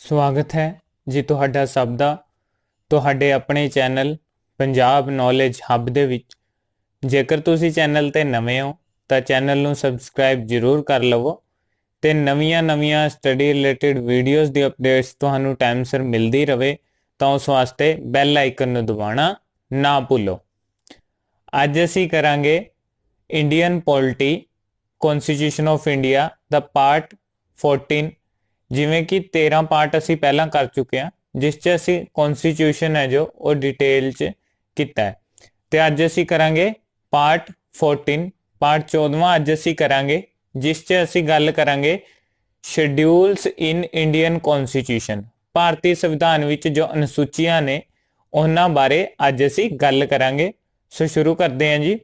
ਸਵਾਗਤ ਹੈ ਜੀ ਤੁਹਾਡਾ ਸਭ ਦਾ ਤੁਹਾਡੇ ਆਪਣੇ ਚੈਨਲ ਪੰਜਾਬ ਨੌਲੇਜ ਹੱਬ ਦੇ ਵਿੱਚ। ਜੇਕਰ ਤੁਸੀਂ ਚੈਨਲ ਤੇ ਨਵੇਂ ਹੋ ਤਾਂ ਚੈਨਲ ਨੂੰ ਸਬਸਕ੍ਰਾਈਬ ਜ਼ਰੂਰ ਕਰ ਲਵੋ ਤੇ ਨਵੀਆਂ ਸਟੱਡੀ ਰਿਲੇਟਡ ਵੀਡੀਓਜ਼ ਦੀ ਅਪਡੇਟਸ ਤੁਹਾਨੂੰ ਟਾਈਮ ਸਿਰ ਮਿਲਦੀ ਰਹੇ ਤਾਂ ਉਸ ਵਾਸਤੇ ਬੈਲ ਆਈਕਨ ਨੂੰ ਦਬਾਉਣਾ ਨਾ ਭੁੱਲੋ। ਅੱਜ ਅਸੀਂ ਕਰਾਂਗੇ Indian polity constitution of India the part 14। ਜਿਵੇਂ कि 13 पार्ट असी पहला कर चुके हैं जिस च असी कॉन्स्टिट्यूशन है जो वो डिटेल च किता है। तो अज असी करांगे पार्ट 14 पार्ट 14वां अज असी करांगे जिस च असी गल करांगे शेड्यूल्स इन इंडियन कॉन्स्टिट्यूशन। भारतीय संविधान विच जो अनुसूचियां ने उन्हां बारे अज असी गल करांगे। सो शुरू करते हैं जी।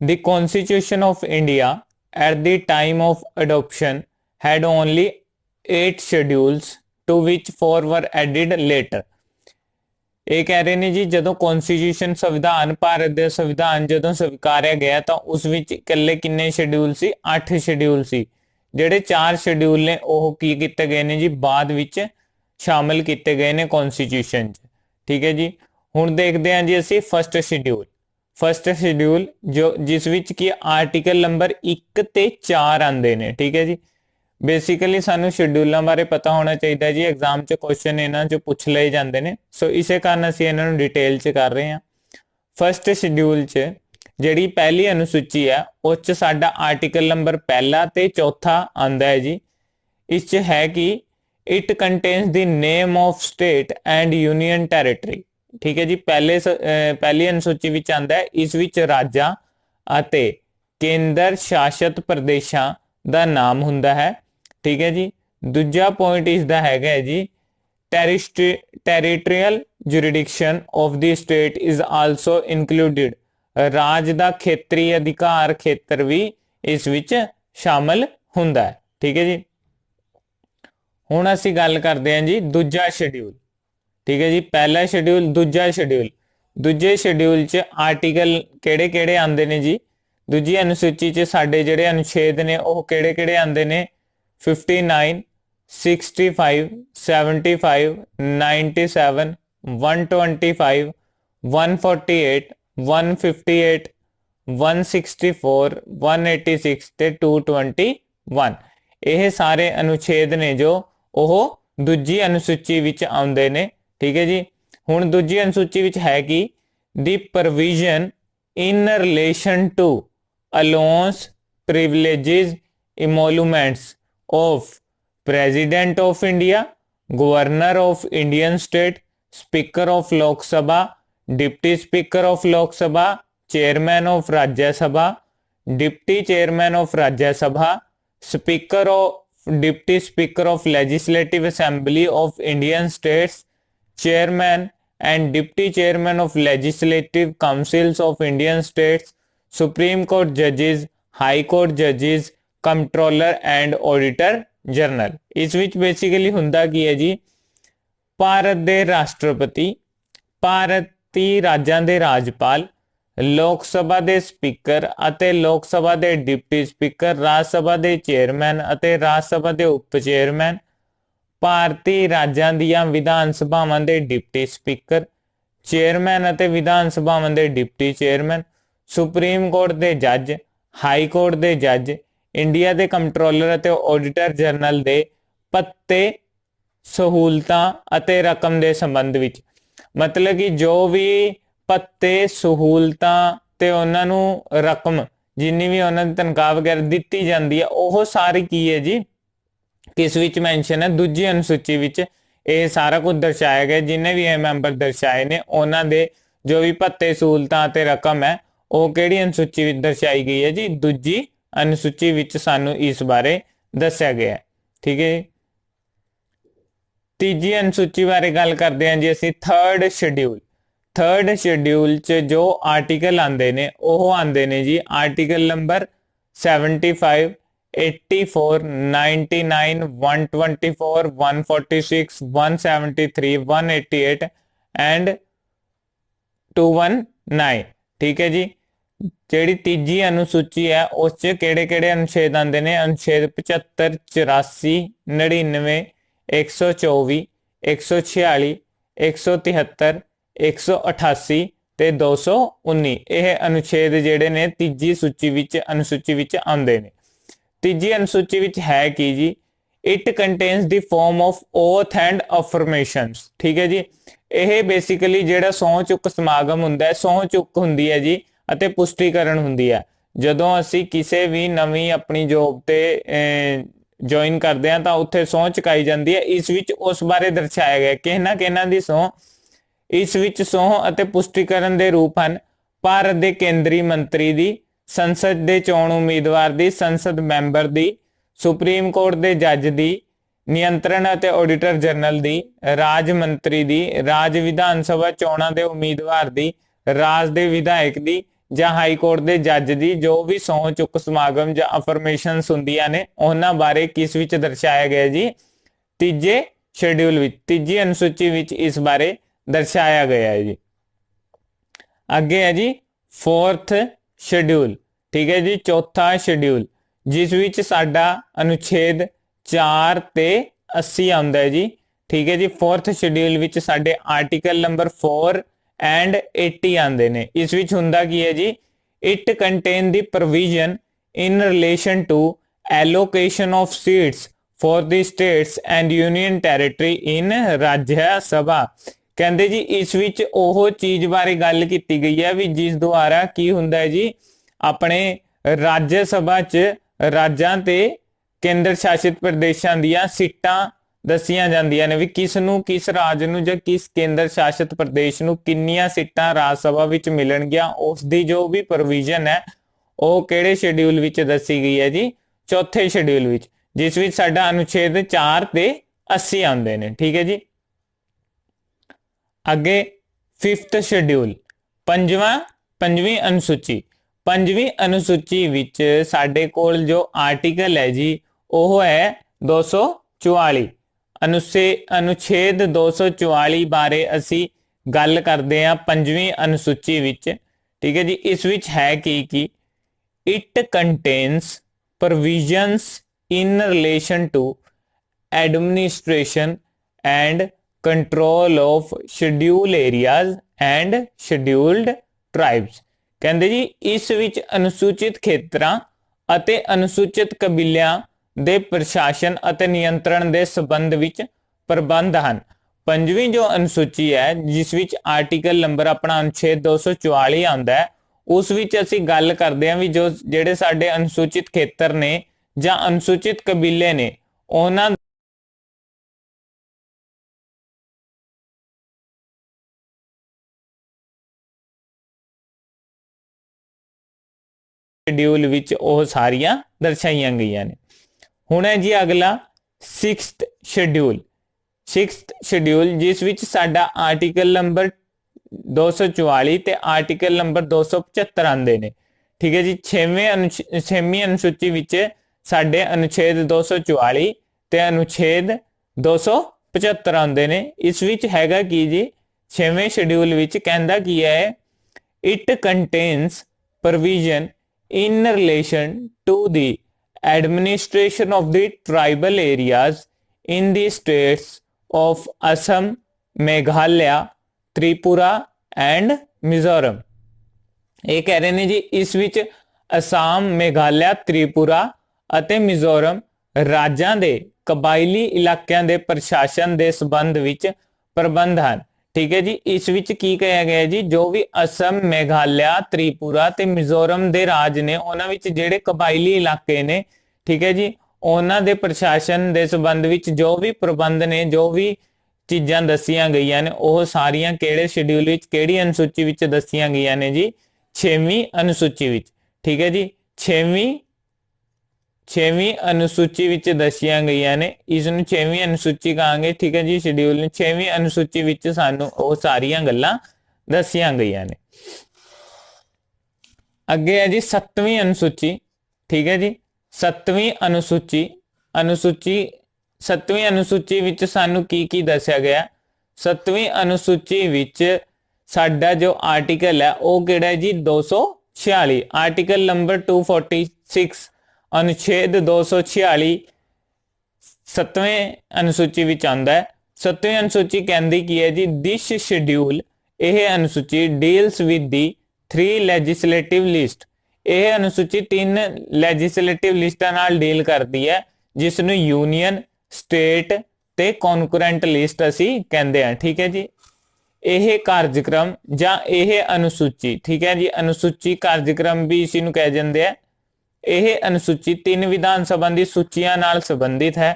The constitution of India at the time of adoption had only 8 schedules to which 4 were added later। ਇਹ ਕਹਿ ਰਹੇ ਨੇ ਜੀ ਜਦੋਂ ਕਨਸਟੀਟਿਊਸ਼ਨ ਸੰਵਿਧਾਨ ਭਾਰਤ ਦੇ ਸੰਵਿਧਾਨ ਜਦੋਂ ਸਵੀਕਾਰਿਆ ਗਿਆ ਤਾਂ ਉਸ ਵਿੱਚ ਇਕੱਲੇ ਕਿੰਨੇ ਸ਼ੈਡਿਊਲ ਸੀ? 8 ਸ਼ੈਡਿਊਲ ਸੀ। ਜਿਹੜੇ 4 ਸ਼ੈਡਿਊਲ ਨੇ ਉਹ ਕੀ ਕੀਤੇ ਗਏ ਨੇ ਜੀ ਬਾਅਦ ਵਿੱਚ ਸ਼ਾਮਲ ਕੀਤੇ ਗਏ ਨੇ ਕਨਸਟੀਟਿਊਸ਼ਨ 'ਚ। ਠੀਕ ਹੈ ਜੀ। ਹੁਣ ਦੇਖਦੇ ਹਾਂ ਜੀ ਅਸੀਂ ਫਸਟ ਸ਼ੈਡਿਊਲ ਜੋ ਜਿਸ ਵਿੱਚ ਕੀ ਆਰਟੀਕਲ ਨੰਬਰ 1 ਤੇ 4 ਆਉਂਦੇ ਨੇ। ਠੀਕ ਹੈ ਜੀ। बेसिकली सानू शेड्यूलों बारे पता होना चाहिए जी। एग्जाम च क्वेश्चन इन्हां चो पुछ लए जाते हैं। सो इसे कारण असीं इन्हां नूं डिटेल च कर रहे हैं। फस्ट शेड्यूल च जिहड़ी पहली अनुसूची है उस च साडा आर्टिकल नंबर पहला ते चौथा आंदा है जी। इस च है कि it contains the name of state and union territory. ठीक है जी। पहली अनुसूची विच आंदा है इस विच राज्यां अते केंद्र शासित प्रदेशां दा नाम हुंदा है। ठीक है जी। दूजा पॉइंट इसका है जी territorial jurisdiction of the state is also included. राज का खेतरी अधिकार खेतर भी इस विच शामिल हुंदा है। ठीक है जी। हुण असीं गल करते हैं जी दूजा शेड्यूल। ठीक है जी। पहला शेड्यूल दूजे शेड्यूल च आर्टिकल किहड़े किहड़े आंदे ने जी। दूजी अनुसूची च साडे जिहड़े अनुच्छेद ने ओह किहड़े किहड़े आंदे ने? 59, 65, 75, 97, 125, 148, 158, 164, 186 ਤੇ 221। ਇਹ ਸਾਰੇ अनुच्छेद ने जो ਉਹ ਦੂਜੀ अनुसूची ਵਿੱਚ ਆਉਂਦੇ ਨੇ। ठीक है जी। ਹੁਣ ਦੂਜੀ अनुसूची ਵਿੱਚ ਹੈ कि the provision in relation to allowance, privileges, emoluments of President of India, Governor of Indian State, Speaker of Lok Sabha, Deputy Speaker of Lok Sabha, Chairman of Rajya Sabha, Deputy Chairman of Rajya Sabha, Deputy Speaker of Legislative Assembly of Indian States, Chairman and Deputy Chairman of Legislative Councils of Indian States, Supreme Court Judges, High Court Judges, controller and auditor general. इस which basically हुंदा की है जी भारत दे राष्ट्रपति, भारतीय राज्यां दे राज्यपाल, लोक सभा दे स्पीकर अते लोक सभा दे डिप्टी स्पीकर, राज सभा दे चेयरमैन अते राज सभा दे उप चेयरमैन, भारतीय राज्यां दीयां विधान सभावां दे डिप्टी स्पीकर, चेयरमैन अते विधान सभावां दे डिप्टी चेयरमैन, सुप्रीम कोर्ट दे जज, हाई कोर्ट दे जज, इंडिया के कंट्रोलर अते ऑडिटर जनरल दे भत्ते, सहूलतां अते रकम के संबंध विच। मतलब कि जो भी भत्ते, सहूलतां ते उन्हां नूं रकम जिन्नी भी उन्हां दी तनख्वाह वगैरह दित्ती जांदी है ओह सारी की है जी किस विच मैंशन है? दूजी अनुसूची विच यह सारा कुछ दर्शाया गया। जिन्हें भी ये मैंबर दर्शाए ने उन्हां दे जो भी भत्ते, सहूलतां ते रकम है वह किहड़ी अनुसूची विच दर्शाई गई है जी? दूजी अनुसूची विच सानू इस बारे दस्या गया है। ठीक है। तीजी अनुसूची बारे गल करते हैं जी असीं थर्ड शेड्यूल च जो आर्टिकल आंदे ने ओह आंदे ने जी आर्टिकल नंबर 75, 84, 99, 124, 146, 173, 188 एंड 219। ठीक है जी। ਜਿਹੜੀ ਤੀਜੀ ਅਨੁਸੂਚੀ ਹੈ ਉਸ 'ਚ ਕਿਹੜੇ ਕਿਹੜੇ ਅਨੁਛੇਦ ਆਉਂਦੇ ਨੇ? ਅਨੁਛੇਦ 75, 84, 99, 124, 146, 173, 188 ਤੇ 219 ਇਹ ਅਨੁਛੇਦ ਜਿਹੜੇ ਨੇ ਤੀਜੀ ਸੂਚੀ ਵਿੱਚ ਅਨੁਸੂਚੀ ਵਿੱਚ ਆਉਂਦੇ ਨੇ। ਤੀਜੀ ਅਨੁਸੂਚੀ ਵਿੱਚ ਹੈ ਕੀ ਜੀ? It contains the farm of oath and ਅਫਰਮੇਸ਼ਨਸ। ਠੀਕ ਹੈ ਜੀ, ਇਹ ਬੇਸਿਕਲੀ ਜਿਹੜਾ ਸਹੁੰ ਚੁੱਕ ਸਮਾਗਮ ਹੁੰਦਾ ਹੈ, ਸਹੁੰ ਚੁੱਕ ਹੁੰਦੀ ਹੈ ਜੀ ਅਤੇ ਪੁਸ਼ਟੀਕਰਨ ਹੁੰਦੀ ਹੈ। ਜਦੋਂ ਅਸੀਂ ਕਿਸੇ ਵੀ ਨਵੀਂ ਆਪਣੀ ਜੋਬ ਤੇ ਜੁਆਇਨ ਕਰਦੇ ਹਾਂ ਤਾਂ ਉੱਥੇ ਸਹੁੰ ਚੁਕਾਈ ਜਾਂਦੀ ਹੈ। ਇਸ ਵਿੱਚ ਉਸ ਬਾਰੇ ਦਰਸਾਇਆ ਗਿਆ ਕਿਹਨਾਂ ਦੀ ਸਹੁੰ। ਇਸ ਵਿੱਚ ਸਹੁੰ ਅਤੇ ਪੁਸ਼ਟੀਕਰਨ ਦੇ ਰੂਪ ਹਨ ਭਾਰਤ ਦੇ ਕੇਂਦਰੀ ਮੰਤਰੀ ਦੀ, ਸੰਸਦ ਦੇ ਚੋਣ ਉਮੀਦਵਾਰ ਦੀ, ਸੰਸਦ ਮੈਂਬਰ ਦੀ, ਸੁਪਰੀਮ ਕੋਰਟ ਦੇ ਜੱਜ ਦੀ, ਨਿਯੰਤਰਣ ਅਤੇ ਆਡੀਟਰ ਜਨਰਲ ਦੀ, ਰਾਜ ਮੰਤਰੀ ਦੀ, ਰਾਜ ਵਿਧਾਨ ਸਭਾ ਚੋਣਾਂ ਦੇ ਉਮੀਦਵਾਰ ਦੀ, ਰਾਜ ਦੇ ਵਿਧਾਇਕ ਦੀ ਜਾਂ ਹਾਈ ਕੋਰਟ ਦੇ ਜੱਜ ਦੀ। ਜੋ ਵੀ ਸਹੁੰ ਚੁੱਕ ਸਮਾਗਮ ਜਾਂ ਅਫਰਮੇਸ਼ਨਸ ਹੁੰਦੀਆਂ ਨੇ ਉਹਨਾਂ ਬਾਰੇ ਕਿਸ ਵਿੱਚ ਦਰਸਾਇਆ ਗਿਆ ਜੀ? ਤੀਜੇ ਸ਼ੈਡਿਊਲ ਵਿੱਚ, ਤੀਜੀ ਅਨੁਸੂਚੀ ਵਿੱਚ ਇਸ ਬਾਰੇ ਦਰਸਾਇਆ ਗਿਆ ਹੈ ਜੀ। ਅੱਗੇ ਹੈ ਜੀ ਫੋਰਥ ਸ਼ੈਡਿਊਲ। ਠੀਕ ਹੈ ਜੀ, ਚੌਥਾ ਸ਼ੈਡਿਊਲ ਜਿਸ ਵਿੱਚ ਸਾਡਾ ਅਨੁਛੇਦ 4 ਤੇ 80 ਆਉਂਦਾ ਹੈ ਜੀ। ਠੀਕ ਹੈ ਜੀ, ਫੋਰਥ ਸ਼ੈਡਿਊਲ ਵਿੱਚ ਸਾਡੇ ਆਰਟੀਕਲ ਨੰਬਰ 4 ਐਂਡ 80 ਆਉਂਦੇ ਨੇ। ਇਸ ਵਿੱਚ ਹੁੰਦਾ ਕੀ ਹੈ ਜੀ? It contain the provision in relation to allocation of seats for the states and union territory in Rajya Sabha. ਕਹਿੰਦੇ ਜੀ ਇਸ ਵਿੱਚ ਉਹ ਚੀਜ਼ ਬਾਰੇ ਗੱਲ ਕੀਤੀ ਗਈ ਹੈ ਵੀ ਜਿਸ ਦੁਆਰਾ ਕੀ ਹੁੰਦਾ ਹੈ ਜੀ, ਆਪਣੇ ਰਾਜ ਸਭਾ 'ਚ ਰਾਜਾਂ ਤੇ ਕੇਂਦਰ ਸ਼ਾਸਿਤ ਪ੍ਰਦੇਸ਼ਾਂ ਦੀਆਂ ਸੀਟਾਂ ਦੱਸੀਆਂ ਜਾਂਦੀਆਂ ਨੇ ਵੀ ਕਿਸ ਨੂੰ, ਕਿਸ ਰਾਜ ਨੂੰ ਜਾਂ ਕਿਸ ਕੇਂਦਰ ਸ਼ਾਸਿਤ ਪ੍ਰਦੇਸ਼ ਨੂੰ ਕਿੰਨੀਆਂ ਸੀਟਾਂ ਰਾਜ ਸਭਾ ਵਿੱਚ ਮਿਲਣਗੀਆਂ। ਉਸ ਦੀ ਜੋ ਵੀ ਪ੍ਰੋਵੀਜ਼ਨ ਹੈ ਉਹ ਕਿਹੜੇ ਸ਼ੈਡਿਊਲ ਵਿੱਚ ਦੱਸੀ ਗਈ ਹੈ ਜੀ? ਚੌਥੇ ਸ਼ੈਡਿਊਲ ਵਿੱਚ, ਜਿਸ ਵਿੱਚ ਸਾਡਾ ਅਨੁਛੇਦ 4 ਤੇ 80 ਆਉਂਦੇ ਨੇ। ਠੀਕ ਹੈ ਜੀ, ਅੱਗੇ ਫਿਫਥ ਸ਼ੈਡਿਊਲ, ਪੰਜਵੀਂ ਅਨੁਸੂਚੀ। ਪੰਜਵੀਂ ਅਨੁਸੂਚੀ ਵਿੱਚ ਸਾਡੇ ਕੋਲ ਜੋ ਆਰਟੀਕਲ ਹੈ ਜੀ ਉਹ ਹੈ 244। ਅਨੁਛੇਦ 244 ਬਾਰੇ ਅਸੀਂ ਗੱਲ ਕਰਦੇ ਹਾਂ ਪੰਜਵੀਂ ਅਨੁਸੂਚੀ ਵਿੱਚ। ਠੀਕ ਹੈ ਜੀ, ਇਸ ਵਿੱਚ ਹੈ ਕਿ it contains provisions in relation to administration and control of schedule areas and scheduled tribes. ਕਹਿੰਦੇ ਜੀ ਇਸ ਵਿੱਚ ਅਨੁਸੂਚਿਤ ਖੇਤਰਾਂ ਅਤੇ ਅਨੁਸੂਚਿਤ ਕਬੀਲਿਆਂ ਦੇ ਪ੍ਰਸ਼ਾਸਨ ਅਤੇ ਨਿਯੰਤਰਣ ਦੇ ਸੰਬੰਧ ਵਿੱਚ ਪ੍ਰਬੰਧ ਹਨ। ਪੰਜਵੀਂ ਜੋ ਅਨੁਸੂਚੀ ਹੈ ਜਿਸ ਵਿੱਚ ਆਰਟੀਕਲ ਨੰਬਰ ਆਪਣਾ ਅਨੁਛੇਦ 244 ਆਉਂਦਾ ਹੈ, ਉਸ ਵਿੱਚ ਅਸੀਂ ਗੱਲ ਕਰਦੇ ਹਾਂ ਵੀ ਜਿਹੜੇ ਸਾਡੇ ਅਨੁਸੂਚਿਤ ਖੇਤਰ ਨੇ ਜਾਂ ਅਨੁਸੂਚਿਤ ਕਬੀਲੇ ਨੇ ਉਹਨਾਂ ਸ਼ੈਡਿਊਲ ਵਿੱਚ ਉਹ ਸਾਰੀਆਂ ਦਰਸਾਈਆਂ ਗਈਆਂ ਨੇ। ਹੁਣ ਹੈ ਜੀ ਅਗਲਾ ਸਿਕਸਥ ਸ਼ੈਡਿਊਲ ਜਿਸ ਵਿੱਚ ਸਾਡਾ ਆਰਟੀਕਲ ਨੰਬਰ 244 ਤੇ ਆਰਟੀਕਲ ਨੰਬਰ 275 ਆਉਂਦੇ ਨੇ। ਠੀਕ ਹੈ ਜੀ, ਛੇਵੀਂ ਅਨੁਸੂਚੀ ਵਿੱਚ ਸਾਡੇ ਅਨੁਛੇਦ 244 ਤੇ ਅਨੁਛੇਦ 275 ਆਉਂਦੇ ਨੇ। ਇਸ ਵਿੱਚ ਹੈਗਾ ਕੀ ਜੀ? ਛੇਵੇਂ ਸ਼ੈਡਿਊਲ ਵਿੱਚ ਕਹਿੰਦਾ ਕੀ ਹੈ? It contains provision in relation to the administration of the tribal areas in the states of Assam, Meghalaya, Tripura and Mizoram। ਇਹ ਕਹਿ ਰਹੇ ਨੇ ਜੀ ਇਸ ਵਿੱਚ ਅਸਾਮ, ਮੇਘਾਲਿਆ, ਤ੍ਰਿਪੁਰਾ ਅਤੇ ਮਿਜ਼ੋਰਮ ਰਾਜਾਂ ਦੇ ਕਬਾਇਲੀ ਇਲਾਕਿਆਂ ਦੇ ਪ੍ਰਸ਼ਾਸਨ ਦੇ ਸੰਬੰਧ ਵਿੱਚ ਪ੍ਰਬੰਧ ਹਨ। ਠੀਕ ਹੈ ਜੀ, ਇਸ ਵਿੱਚ ਕੀ ਕਿਹਾ ਗਿਆ ਜੀ? ਜੋ ਵੀ ਅਸਮ, ਮੇਘਾਲਿਆ, ਤ੍ਰਿਪੁਰਾ ਤੇ ਮਿਜ਼ੋਰਮ ਦੇ ਰਾਜ ਨੇ ਉਹਨਾਂ ਵਿੱਚ ਜਿਹੜੇ ਕਬਾਇਲੀ ਇਲਾਕੇ ਨੇ, ਠੀਕ ਹੈ ਜੀ, ਉਹਨਾਂ ਦੇ ਪ੍ਰਸ਼ਾਸਨ ਦੇ ਸੰਬੰਧ ਵਿੱਚ ਜੋ ਵੀ ਪ੍ਰਬੰਧ ਨੇ, ਜੋ ਵੀ ਚੀਜ਼ਾਂ ਦੱਸੀਆਂ ਗਈਆਂ ਨੇ ਉਹ ਸਾਰੀਆਂ ਕਿਹੜੇ ਸ਼ੈਡਿਊਲ ਵਿੱਚ, ਕਿਹੜੀ ਅਨੁਸੂਚੀ ਵਿੱਚ ਦੱਸੀਆਂ ਗਈਆਂ ਨੇ ਜੀ? ਛੇਵੀਂ ਅਨੁਸੂਚੀ ਵਿੱਚ। ਠੀਕ ਹੈ ਜੀ, ਛੇਵੀਂ ਅਨੁਸੂਚੀ ਵਿੱਚ ਦੱਸੀਆਂ ਗਈਆਂ ਨੇ। ਇਸ ਨੂੰ ਛੇਵੀਂ ਅਨੁਸੂਚੀ ਕਹਾਂਗੇ। ਠੀਕ ਹੈ ਜੀ, ਸ਼ੈਡਿਊਲ ਨੂੰ ਛੇਵੀਂ ਅਨੁਸੂਚੀ ਵਿੱਚ ਸਾਨੂੰ ਉਹ ਸਾਰੀਆਂ ਗੱਲਾਂ ਦੱਸੀਆਂ ਗਈਆਂ ਨੇ। ਅੱਗੇ ਹੈ ਜੀ ਸੱਤਵੀਂ ਅਨੁਸੂਚੀ। ਠੀਕ ਹੈ ਜੀ, ਸੱਤਵੀਂ ਅਨੁਸੂਚੀ ਵਿੱਚ ਸਾਨੂੰ ਕੀ ਦੱਸਿਆ ਗਿਆ? ਸੱਤਵੀਂ ਅਨੁਸੂਚੀ ਵਿੱਚ ਸਾਡਾ ਜੋ ਆਰਟੀਕਲ ਹੈ ਉਹ ਕਿਹੜਾ ਹੈ ਜੀ? 246। ਆਰਟੀਕਲ ਨੰਬਰ 246 ਅਨੁਛੇਦ 246 7वें अनुसूची विच आंदा है। 7वीं अनुसूची कहती की है जी, दिस शेड्यूल, यह अनुसूची deals with the 3 legislative list, यह अनुसूची 3 लैजिस्लेटिव लिस्टां नाल डील करती है, जिसनूं यूनियन, स्टेट ते कॉन्करेंट लिस्ट असी कहते हैं। ठीक है जी, यह कार्यक्रम जां यह अनुसूची, ठीक है जी, अनुसूची कार्यक्रम भी इसी नूं कह जांदे आ। यह अनुसूची 3 विधान सभा दी सूचियां नाल संबंधित है।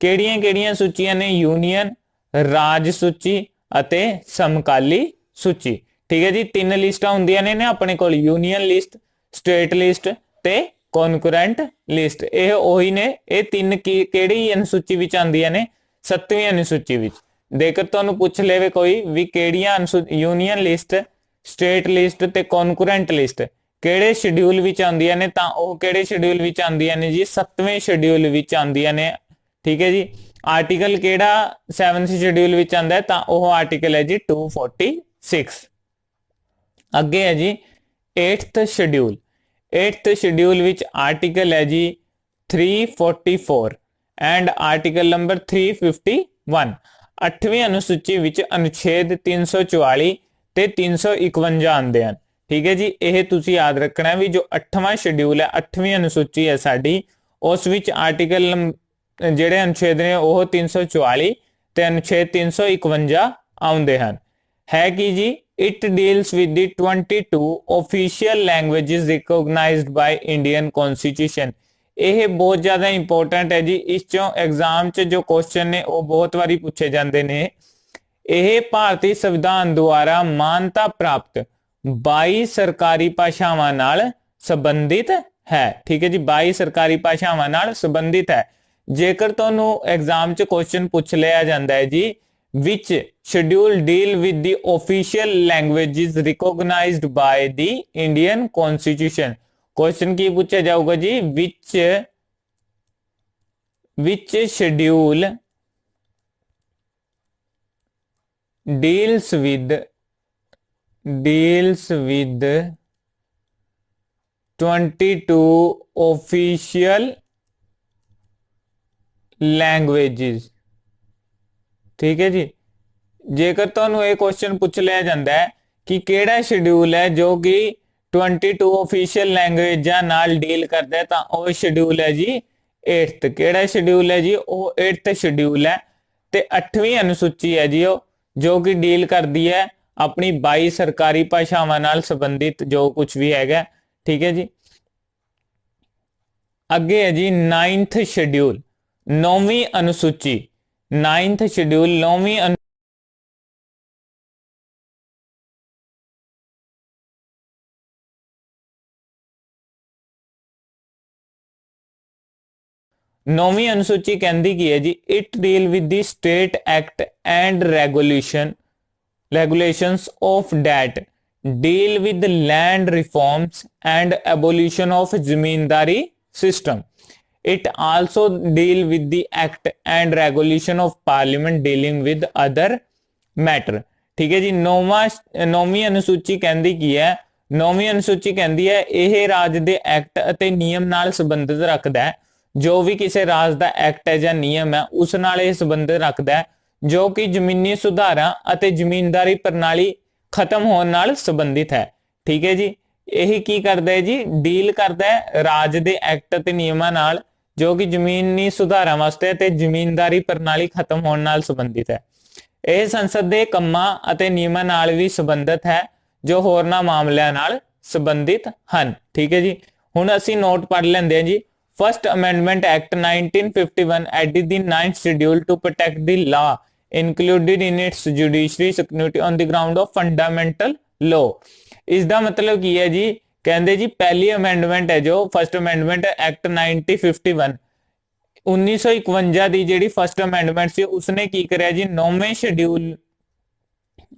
किहड़ियां-किहड़ियां सूचियां ने? यूनियन, राज सूची अते समकाली सूची। ठीक है जी, 3 लिस्टां हुंदियां ने अपने कोल, यूनियन लिस्ट, स्टेट लिस्ट ते कॉन्करेंट लिस्ट। यह ओही ने, ये 3 किहड़ी अनुसूची विच आंदियां ने? 7वीं अनुसूची विच। जेकर तुहानूं पुछ लेवे कोई भी किहड़ियां यूनियन लिस्ट, स्टेट लिस्ट ते कॉन्करेंट लिस्ट किहड़े शेड्यूल विच आंदियां ने, तां ओह किहड़े शेड्यूल विच आंदियां ने जी? 7वें शेड्यूल विच आंदियां ने। ठीक है जी, आर्टिकल केड़ा 7th शेड्यूल विच आंदा है? तां ओह आर्टिकल है जी 246। अगे है जी 8th schedule. 8th schedule which article है जी 344 एंड आर्टिकल नंबर 351। 8वीं अनुसूची विच अनुच्छेद 344 ते 351 आंदे हैं। ठीक है जी, यह तुसी याद रखना है भी जो 8वां शेड्यूल है, 8वीं अनुसूची है साडी, उस विच आर्टिकल जेड़े अनुच्छेद ने वह 344 ते अनुच्छेद 351 आउंदे हैं। है कि जी, it deals with the 22 official languages recognised by Indian constitution. यह बहुत ज्यादा इंपोर्टेंट है जी, इस चों एग्जाम च जो क्वेश्चन ने वो बहुत बारी पूछे जाते हैं। यह भारतीय संविधान द्वारा मानता प्राप्त 22 सरकारी भाषावां नाल संबंधित है। ठीक है जी, 22 सरकारी भाषावां नाल संबंधित है। जेकर तुहानू एग्जाम च क्वेश्चन पूछ लिया जाता है जी, which schedule deal with the official languages recognised by the Indian constitution, question की पूछा जाऊगा जी, which schedule deals with 22 official languages. ठीक है जी, जेकर तुहानू ये क्वेश्चन पूछ लिया जाता है कि केड़ा शेड्यूल है जो कि 22 ऑफिशियल लैंग्वेजां नाल डील करता है, तो वह शेड्यूल है जी 8th। केड़ा शेड्यूल है जी? वो 8th शेड्यूल है। ते 8वीं अनुसूची है जी जो कि डील करती है अपनी 22 सरकारी भाषावां नाल संबंधित जो कुछ भी हैगा। ठीक है जी, अगे है जी 9th शेड्यूल, 9वीं अनुसूची। 9th शेड्यूल 9वीं 9वीं अनुसूची कहती की है जी, it deal with the state act and regulations of that deal with land reforms and abolition of zamindari system. It also deal with the act and regulation of parliament dealing with other matter. ठीक है जी, 9वीं अनुसूची कहती की है? 9वीं अनुसूची कहती है यह राज दे एक्ट अते नियम नाल संबंधित रखता है, जो भी किसी राज का एक्ट है या नियम है उस नाल यह संबंधित रखता है, जो कि जमीनी सुधारां अते जमींदारी प्रणाली खत्म होने नाल संबंधित है। ठीक है जी, यही की करता है जी? डील करता है राज दे एक्ट अते नियमां नाल जो कि जमीनी सुधारां वास्ते ते जमींदारी प्रणाली खत्म होने नाल संबंधित है। यह संसद के कामां अते नियमां नाल भी संबंधित है जो होरनां मामलिਆਂ नाल संबंधित हैं। ठीक है जी, हुण असीं नोट पढ़ लेंदे हैं जी। First amendment act 1951 added the 9th schedule to protect the law included in its judiciary security on the ground of fundamental law। इसका मतलब की है जी? कहते जी पहली अमेंडमेंट है जो फर्स्ट अमेंडमेंट एक्ट 1951 1951 की जी फर्स्ट अमेंडमेंट से उसने की कराया जी 9वें शेड्यूल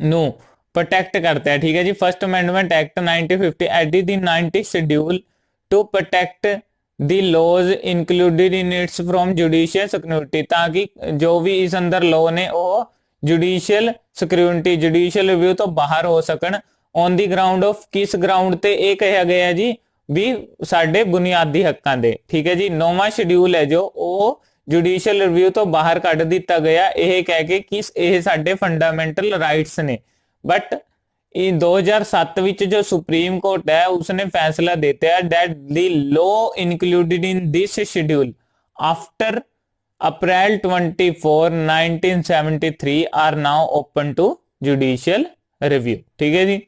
नो प्रोटेक्ट करता है। ठीक है जी, first amendment act 1950 added the 90th schedule to protect the laws included in its from judicial security, ताकि जो भी इस अंदर लॉ ने वो जुडिशियल सिक्योरिटी जुडिशियल रिव्यू तो बाहर हो सकन। ऑन दी ग्राउंड ऑफ किस ग्राउंड ते ये कहा गया जी भी साडे बुनियादी हकों दे। ठीक है जी, 9वां शेड्यूल है जो वो जुडिशियल रिव्यू तो बाहर कढ़ दिता गया, यह कह के कि यह साडे फंडामेंटल राइट्स ने। बट 2007 विच जो सुप्रीम कोर्ट है उसने फैसला देता है that the law included in this schedule after April 24 1973 are now open to judicial review. ठीक है जी,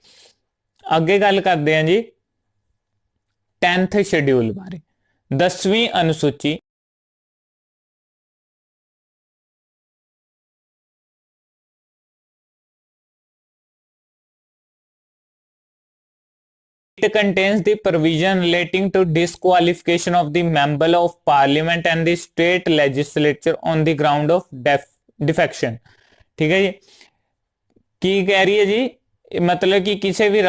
अगे गल करते हैं जी 10th शेड्यूल बारे। 10वीं अनुसूची It contains the provision relating to disqualification of the member of parliament and the state legislature on the ground of defection। ठीक है जी, की कह रही है जी, मतलब कि किसी भी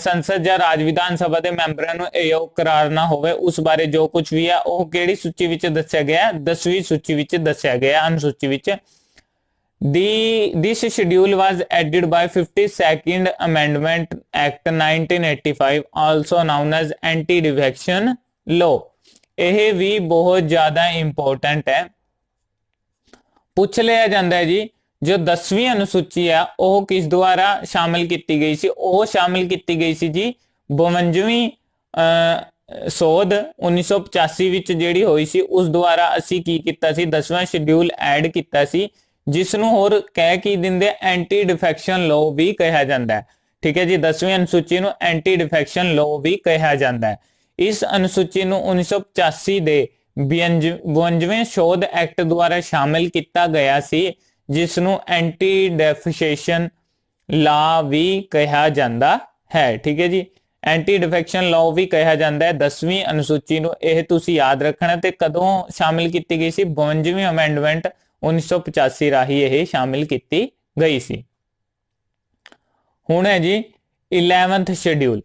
संसद या राज विधान सभा के मैंबरां नूं अयोग करारना होवे उस बारे जो कुछ भी है वह किहड़ी सूची विच दस्सिया गया, 10वीं सूची विच दस्सिया गया अनुसूची विच। This schedule was added by 52nd Amendment Act 1985, also known as Anti-Defection Law। यह भी बहुत ज्यादा इंपॉर्टेंट है। पूछ लिया जाता है जी जो 10वीं अनुसूची है वह किस द्वारा शामिल की गई सी? वह शामिल की गई सी जी 52वीं सोध 1985 विच जिहड़ी होई सी उस द्वारा असी की कीता सी 10वां शेड्यूल ऐड कीता सी, जिसनूं होर कह की दिंदे एंटी डिफेक्शन लॉ भी कहा जाता है। ठीक है जी, 10वीं अनुसूची नूं एंटी डिफेक्शन लॉ भी कहा जाता है। इस अनुसूची नूं 1985 दे 52वें शोध एक्ट द्वारा शामिल किया गया सी, जिसनूं एंटी डेफिकेशन लॉ भी कहा जाता है। ठीक है जी, एंटी डिफेक्शन लॉ भी कहा जाता है। 10वीं अनुसूची नूं यह तुसीं याद रखना। ते कदों शामिल की गई सी? 52वीं अमेंडमेंट 1985 राही यह शामिल की गई सी। हुण है जी 11th शेड्यूल,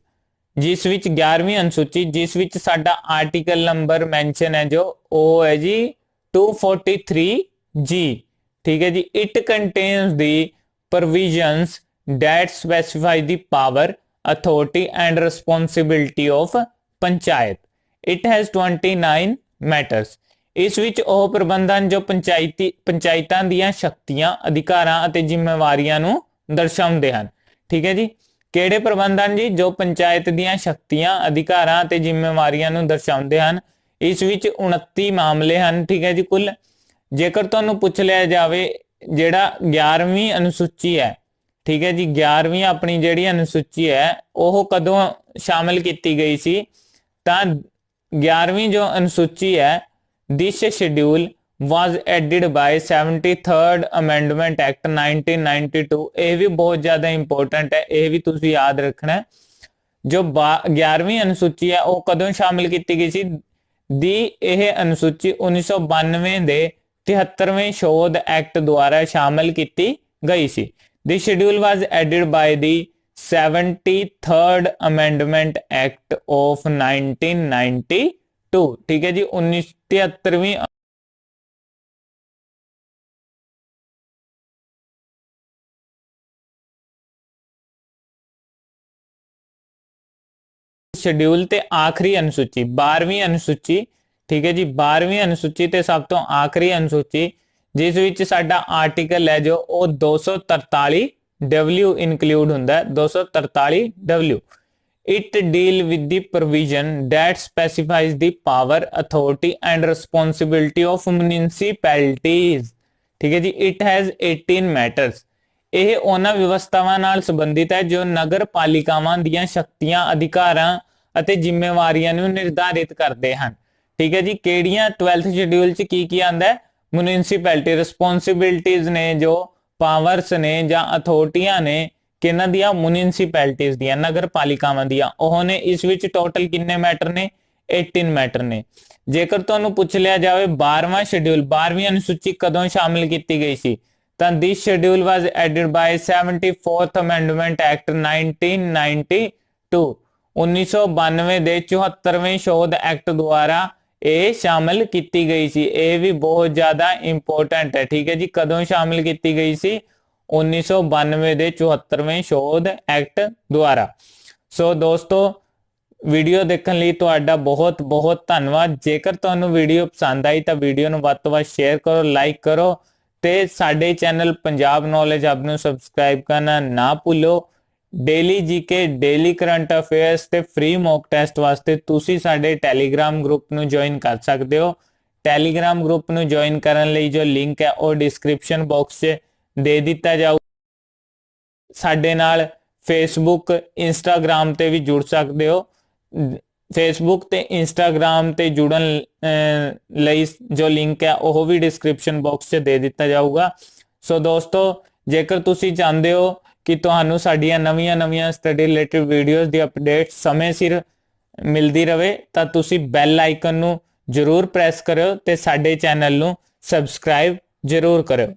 जिस विच 11वीं अनुसूची, जिस विच साडा आर्टिकल नंबर मेंशन है जो वो है जी 243 जी। ठीक है जी, it contains the provisions that specify the power authority and responsibility of panchayat. It has 29 matters. Is which ओह प्रबंधन जो पंचायतां दीयां शक्तियां, अधिकारां अते जिम्मेवारियां नूं दर्शाउंदे हन। ठीक है जी, किहड़े प्रबंधन जी? जो पंचायत दीयां शक्तियां, अधिकारां अते जिम्मेवारियां नूं दर्शाउंदे हन। इस विच 29 मामले हन। ठीक है जी कुल। जेकर तुहानूं पुछ लिया जावे जिहड़ा 11वीं अनुसूची है, ठीक है जी, 11वीं अपनी जिहड़ी अनुसूची है ओह कदों शामिल की गई सी? तां 11वीं जो अनुसूची है This schedule was added by 73rd Amendment Act 1992। यह भी बहुत ज्यादा इंपॉर्टेंट है, यह भी तुसी याद रखना है। जो 11वीं अनुसूची है वह कदों शामिल की गई सी? दी यह अनुसूची 1992 दे 73वें शोध एक्ट द्वारा शामिल की गई सी। This schedule was added by the 73rd Amendment Act of 1992। ठीक है जी, 1973वीं शेड्यूल ते आखिरी अनुसूची 12वीं अनुसूची। ठीक है जी, 12वीं अनुसूची ते सब तो आखिरी अनुसूची जिस विच साडा आर्टिकल है जो वो 243 डब्ल्यू इंक्लूड हुंदा है। 243 W. It deal with the provision that specifies the power, authority and responsibility of municipalities। ठीक है जी, it has 18 matters। ਇਹ ਉਹਨਾਂ ਵਿਵਸਥਾਵਾਂ ਨਾਲ ਸੰਬੰਧਿਤ ਹੈ ਜੋ ਨਗਰ ਪਾਲਿਕਾਵਾਂ ਦੀਆਂ ਸ਼ਕਤੀਆਂ, ਅਧਿਕਾਰਾਂ ਅਤੇ ਜ਼ਿੰਮੇਵਾਰੀਆਂ ਨੂੰ ਨਿਰਧਾਰਿਤ ਕਰਦੇ ਹਨ। ਠੀਕ ਹੈ ਜੀ, ਕਿਹੜੀਆਂ 12th ਸ਼ਡਿਊਲ 'ਚ ਕੀ ਆਂਦਾ ਹੈ? म्यूनिसिपैलिटी रिस्पॉन्सिबिलिटीज ने, जो पावर्स ने ਜਾਂ ਅਥਾਰਟੀਆਂ ਨੇ ਕਿਹਨਾਂ ਦੀਆਂ? म्यूनिसिपैलिटीज ਦੀਆਂ, ਨਗਰ ਪਾਲਿਕਾਵਾਂ ਦੀਆਂ। ਉਹ ਨੇ ਇਸ ਵਿੱਚ ਟੋਟਲ ਕਿੰਨੇ ਮੈਟਰ ਨੇ? 18 ਮੈਟਰ ਨੇ। ਜੇਕਰ ਤੁਹਾਨੂੰ ਪੁੱਛ ਲਿਆ ਜਾਵੇ 12ਵਾਂ ਸ਼ਡਿਊਲ, 12ਵੀਂ ਅਨੁਸੂਚੀ ਕਦੋਂ ਸ਼ਾਮਿਲ ਕੀਤੀ ਗਈ ਸੀ? ਤਾਂ ਦਿਸ ਸ਼ਡਿਊਲ ਵਾਸ ਐਡਡ ਬਾਈ 74th ਅਮੈਂਡਮੈਂਟ ਐਕਟ 1992। 1992 ਦੇ 74ਵੇਂ ਸ਼ੋਧ ਐਕਟ ਦੁਆਰਾ ਇਹ ਸ਼ਾਮਿਲ ਕੀਤੀ ਗਈ ਸੀ। ਇਹ ਵੀ ਬਹੁਤ ਜ਼ਿਆਦਾ ਇੰਪੋਰਟੈਂਟ ਹੈ। ਠੀਕ ਹੈ ਜੀ, ਕਦੋਂ ਸ਼ਾਮਿਲ ਕੀਤੀ ਗਈ ਸੀ? 1992 ਦੇ 74ਵੇਂ ਸ਼ੋਧ ਐਕਟ ਦੁਆਰਾ। ਸੋ ਦੋਸਤੋ ਵੀਡੀਓ ਦੇਖਣ ਲਈ ਤੁਹਾਡਾ ਬਹੁਤ ਬਹੁਤ ਧੰਨਵਾਦ। ਜੇਕਰ ਤੁਹਾਨੂੰ ਵੀਡੀਓ ਪਸੰਦ ਆਈ ਤਾਂ ਵੀਡੀਓ ਨੂੰ ਵੱਧ ਤੋਂ ਵੱਧ ਸ਼ੇਅਰ ਕਰੋ, ਲਾਈਕ ਕਰੋ ਤੇ ਸਾਡੇ ਚੈਨਲ ਪੰਜਾਬ ਨੌਲੇਜ ਹੱਬ ਨੂੰ ਸਬਸਕ੍ਰਾਈਬ ਕਰਨਾ ਨਾ ਭੁੱਲੋ। Daily GK, daily current affairs ਤੇ ਫ੍ਰੀ ਮੌਕ ਟੈਸਟ ਵਾਸਤੇ ਤੁਸੀਂ ਸਾਡੇ ਟੈਲੀਗ੍ਰਾਮ ਗਰੁੱਪ ਨੂੰ ਜੁਆਇਨ ਕਰ ਸਕਦੇ ਹੋ। ਟੈਲੀਗ੍ਰਾਮ ਗਰੁੱਪ ਨੂੰ ਜੁਆਇਨ ਕਰਨ ਲਈ ਜੋ ਲਿੰਕ ਹੈ ਉਹ ਡਿਸਕ੍ਰਿਪਸ਼ਨ ਬਾਕਸ 'ਚ ਦੇ ਦਿੱਤਾ ਜਾਊ। ਸਾਡੇ ਨਾਲ ਫੇਸਬੁੱਕ, ਇੰਸਟਾਗ੍ਰਾਮ ਤੇ ਵੀ ਜੁੜ ਸਕਦੇ ਹੋ। ਫੇਸਬੁੱਕ ਤੇ ਇੰਸਟਾਗ੍ਰਾਮ ਤੇ ਜੁੜਨ ਲਈ ਜੋ ਲਿੰਕ ਹੈ ਉਹ ਵੀ ਡਿਸਕ੍ਰਿਪਸ਼ਨ ਬਾਕਸ 'ਚ ਦੇ ਦਿੱਤਾ ਜਾਊਗਾ। ਸੋ ਦੋਸਤੋ, ਜੇਕਰ ਤੁਸੀਂ ਚਾਹੁੰਦੇ ਹੋ ਕਿ ਤੁਹਾਨੂੰ ਸਾਡੀਆਂ ਨਵੀਆਂ ਸਟੱਡੀ ਰਿਲੇਟਿਡ ਵੀਡੀਓਜ਼ ਦੀ ਅਪਡੇਟ ਸਮੇਂ ਸਿਰ ਮਿਲਦੀ ਰਹੇ ਤਾਂ ਤੁਸੀਂ ਬੈਲ ਆਈਕਨ ਨੂੰ ਜ਼ਰੂਰ ਪ੍ਰੈਸ ਕਰਿਓ ਤੇ ਸਾਡੇ ਚੈਨਲ ਨੂੰ ਸਬਸਕ੍ਰਾਈਬ ਜ਼ਰੂਰ ਕਰਿਓ।